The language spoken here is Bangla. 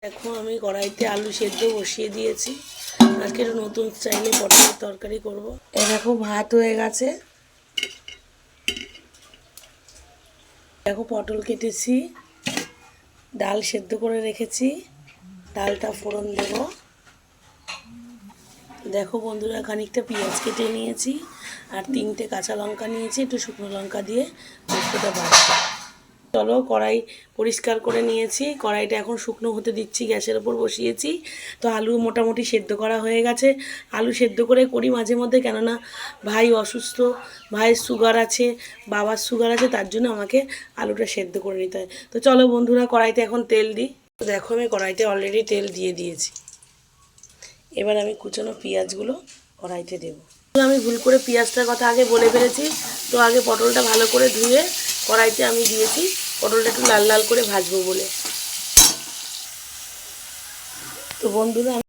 দেখো আমি কড়াইতে আলু সেদ্ধ বসিয়ে দিয়েছি। আজকে একটু নতুন স্টাইলে পটলের তরকারি করব। এ দেখো ভাত হয়ে গেছে। দেখো পটল কেটেছি, ডাল সেদ্ধ করে রেখেছি, ডালটা ফোড়ন দেব। দেখো বন্ধুরা, খানিকটা পেঁয়াজ কেটে নিয়েছি আর 3টে কাঁচা লঙ্কা নিয়েছি, একটু শুকনো লঙ্কা দিয়ে পোস্তটা বাড়ছি। চলো, কড়াই পরিষ্কার করে নিয়েছি, কড়াইটা এখন শুকনো হতে দিচ্ছি, গ্যাসের ওপর বসিয়েছি। তো আলু মোটামুটি সেদ্ধ করা হয়ে গেছে। আলু সেদ্ধ করে করি মাঝে মধ্যে, কেননা ভাই অসুস্থ, ভাইয়ের সুগার আছে, বাবার সুগার আছে, তার জন্য আমাকে আলুটা সেদ্ধ করে নিতে হয়। তো চলো বন্ধুরা, কড়াইতে এখন তেল দিই। তো দেখো আমি কড়াইতে অলরেডি তেল দিয়ে দিয়েছি। এবার আমি কুচানো পেঁয়াজগুলো কড়াইতে দেবো। আমি ভুল করে পেঁয়াজটার কথা আগে বলে ফেলেছি। তো আগে পটলটা ভালো করে ধুয়ে কড়াইতে আমি দিয়েছি, পটলটা একটু লাল লাল করে ভাজবো বলে। তো বন্ধুরা